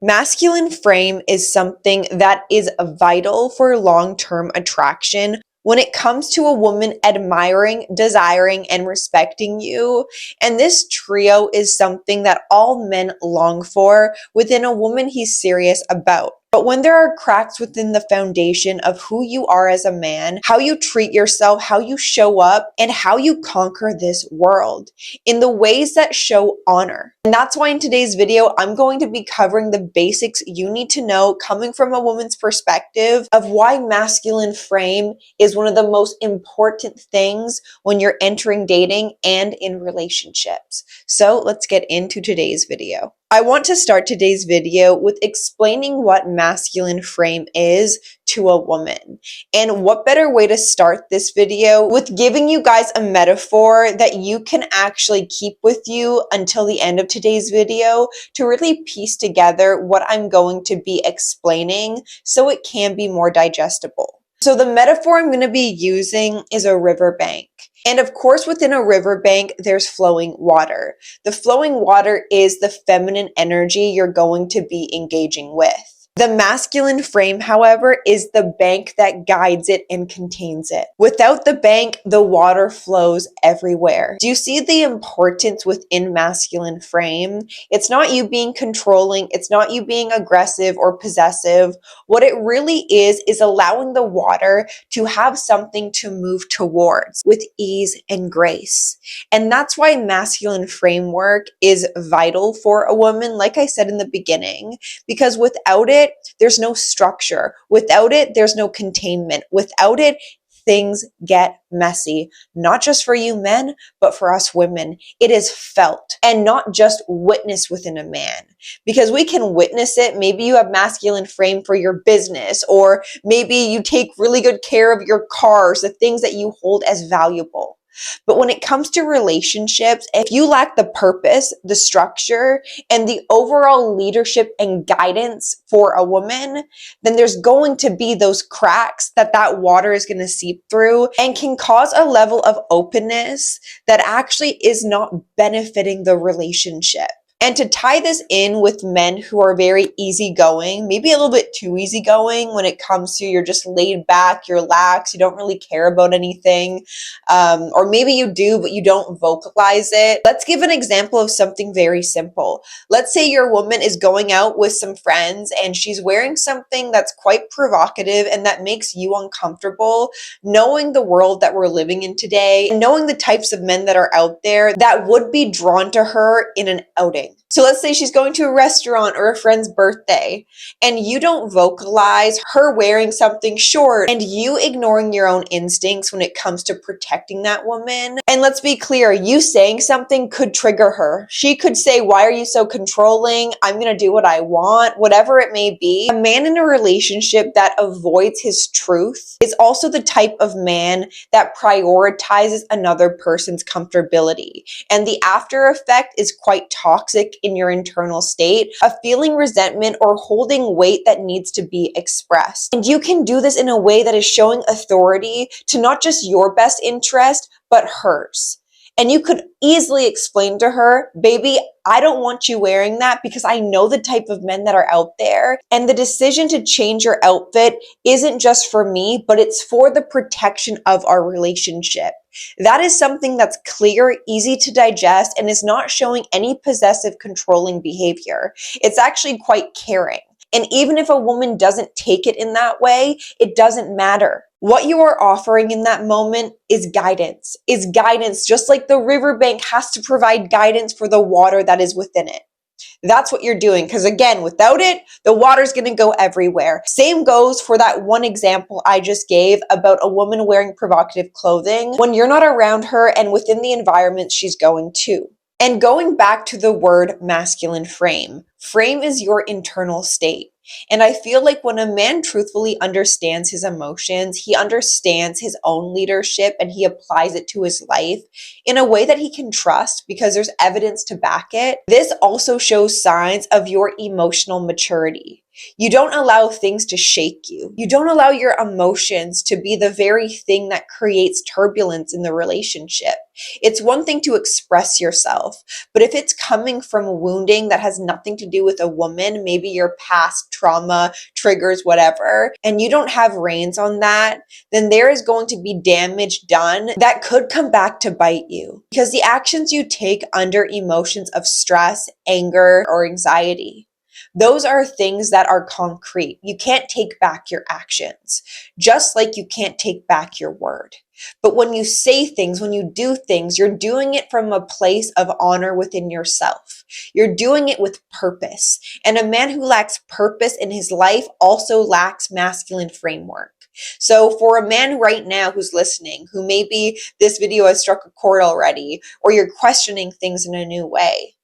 Masculine frame is something that is vital for long-term attraction when it comes to a woman admiring, desiring, and respecting you. And this trio is something that all men long for within a woman he's serious about. But when there are cracks within the foundation of who you are as a man, how you treat yourself, how you show up, and how you conquer this world in the ways that show honor. And that's why in today's video, I'm going to be covering the basics you need to know coming from a woman's perspective of why masculine frame is one of the most important things when you're entering dating and in relationships. So let's get into today's video. I want to start today's video with explaining what masculine frame is to a woman. And what better way to start this video with giving you guys a metaphor that you can actually keep with you until the end of today's video to really piece together what I'm going to be explaining so it can be more digestible. So the metaphor I'm going to be using is a riverbank. And of course, within a riverbank, there's flowing water. The flowing water is the feminine energy you're going to be engaging with. The masculine frame, however, is the bank that guides it and contains it. Without the bank, the water flows everywhere. Do you see the importance within masculine frame? It's not you being controlling. It's not you being aggressive or possessive. What it really is allowing the water to have something to move towards with ease and grace. And that's why masculine framework is vital for a woman, like I said in the beginning, because without it, there's no structure. Without it, there's no containment. Without it, things get messy, not just for you men, but for us women. It is felt and not just witnessed within a man, because we can witness it. Maybe you have masculine frame for your business, or maybe you take really good care of your cars, the things that you hold as valuable. But when it comes to relationships, if you lack the purpose, the structure, and the overall leadership and guidance for a woman, then there's going to be those cracks that water is going to seep through and can cause a level of openness that actually is not benefiting the relationship. And to tie this in with men who are very easygoing, maybe a little bit too easygoing when it comes to you're just laid back, you're lax, you don't really care about anything, or maybe you do, but you don't vocalize it. Let's give an example of something very simple. Let's say your woman is going out with some friends and she's wearing something that's quite provocative and that makes you uncomfortable, knowing the world that we're living in today, and knowing the types of men that are out there that would be drawn to her in an outing. So let's say she's going to a restaurant or a friend's birthday and you don't vocalize her wearing something short and you ignoring your own instincts when it comes to protecting that woman. And let's be clear, you saying something could trigger her. She could say, "Why are you so controlling? I'm going to do what I want," whatever it may be. A man in a relationship that avoids his truth is also the type of man that prioritizes another person's comfortability. And the after effect is quite toxic in your internal state of feeling resentment or holding weight that needs to be expressed. And you can do this in a way that is showing authority to not just your best interest, but hers. And you could easily explain to her, "Baby, I don't want you wearing that because I know the type of men that are out there. And the decision to change your outfit isn't just for me, but it's for the protection of our relationship." That is something that's clear, easy to digest, and is not showing any possessive, controlling behavior. It's actually quite caring. And even if a woman doesn't take it in that way, it doesn't matter. What you are offering in that moment is guidance, just like the riverbank has to provide guidance for the water that is within it. That's what you're doing. Because again, without it, the water's going to go everywhere. Same goes for that one example I just gave about a woman wearing provocative clothing when you're not around her and within the environment she's going to. And going back to the word masculine frame, frame is your internal state. And I feel like when a man truthfully understands his emotions, he understands his own leadership and he applies it to his life in a way that he can trust because there's evidence to back it. This also shows signs of your emotional maturity. You don't allow things to shake you. You don't allow your emotions to be the very thing that creates turbulence in the relationship. It's one thing to express yourself, but if it's coming from wounding that has nothing to to do with a woman, maybe your past trauma, triggers, whatever, and you don't have reins on that, then there is going to be damage done that could come back to bite you. Because the actions you take under emotions of stress, anger, or anxiety, those are things that are concrete. You can't take back your actions, just like you can't take back your word. But when you say things, when you do things, you're doing it from a place of honor within yourself. You're doing it with purpose. And a man who lacks purpose in his life also lacks masculine framework. So for a man right now who's listening, who maybe this video has struck a chord already, or you're questioning things in a new way,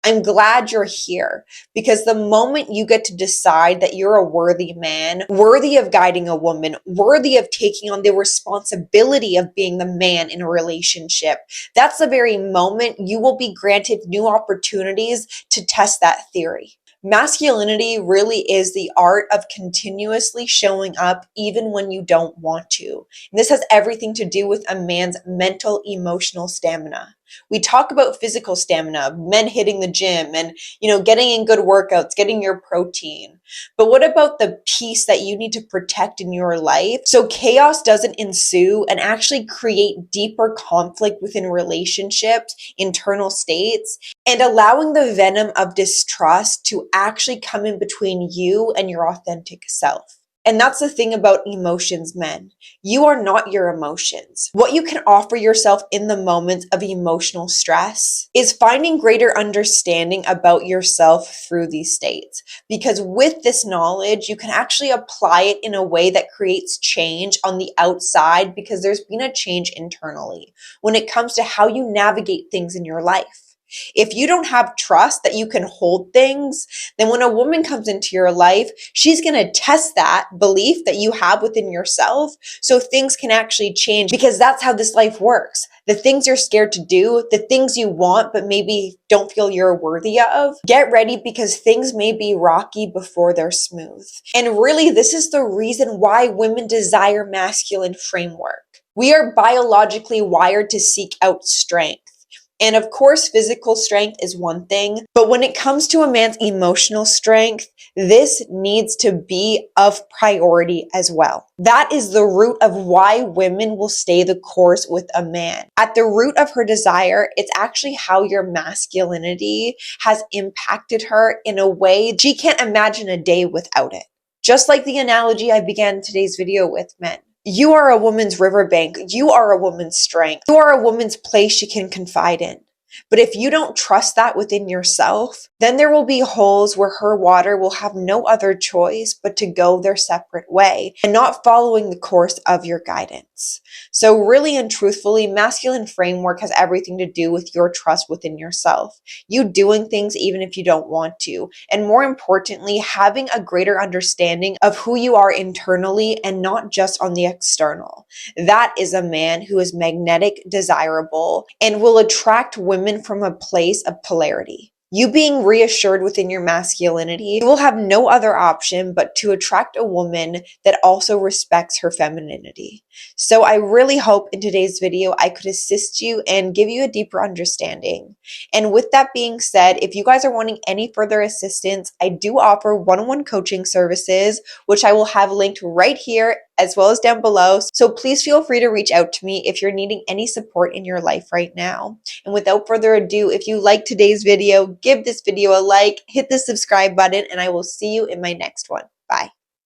I'm glad you're here, because the moment you get to decide that you're a worthy man, worthy of guiding a woman, worthy of taking on the responsibility of being the man in a relationship, that's the very moment you will be granted new opportunities to test that theory. Masculinity really is the art of continuously showing up even when you don't want to. And this has everything to do with a man's mental, emotional stamina. We talk about physical stamina, men hitting the gym and, getting in good workouts, getting your protein. But what about the peace that you need to protect in your life so chaos doesn't ensue and actually create deeper conflict within relationships, internal states, and allowing the venom of distrust to actually come in between you and your authentic self? And that's the thing about emotions, men. You are not your emotions. What you can offer yourself in the moments of emotional stress is finding greater understanding about yourself through these states. Because with this knowledge, you can actually apply it in a way that creates change on the outside, because there's been a change internally when it comes to how you navigate things in your life. If you don't have trust that you can hold things, then when a woman comes into your life, she's going to test that belief that you have within yourself so things can actually change, because that's how this life works. The things you're scared to do, the things you want but maybe don't feel you're worthy of, get ready, because things may be rocky before they're smooth. And really, this is the reason why women desire masculine framework. We are biologically wired to seek out strength. And of course, physical strength is one thing, but when it comes to a man's emotional strength, this needs to be of priority as well. That is the root of why women will stay the course with a man. At the root of her desire, it's actually how your masculinity has impacted her in a way she can't imagine a day without it. Just like the analogy I began today's video with, men. You are a woman's riverbank. You are a woman's strength. You are a woman's place she can confide in. But if you don't trust that within yourself, then there will be holes where her water will have no other choice but to go their separate way and not following the course of your guidance. So really and truthfully, masculine framework has everything to do with your trust within yourself. You doing things even if you don't want to. And more importantly, having a greater understanding of who you are internally and not just on the external. That is a man who is magnetic, desirable, and will attract women from a place of polarity. You being reassured within your masculinity, you will have no other option but to attract a woman that also respects her femininity. So I really hope in today's video I could assist you and give you a deeper understanding. And with that being said, if you guys are wanting any further assistance, I do offer one-on-one coaching services, which I will have linked right here as well as down below. So please feel free to reach out to me if you're needing any support in your life right now. And without further ado, if you liked today's video, give this video a like, hit the subscribe button, and I will see you in my next one. Bye.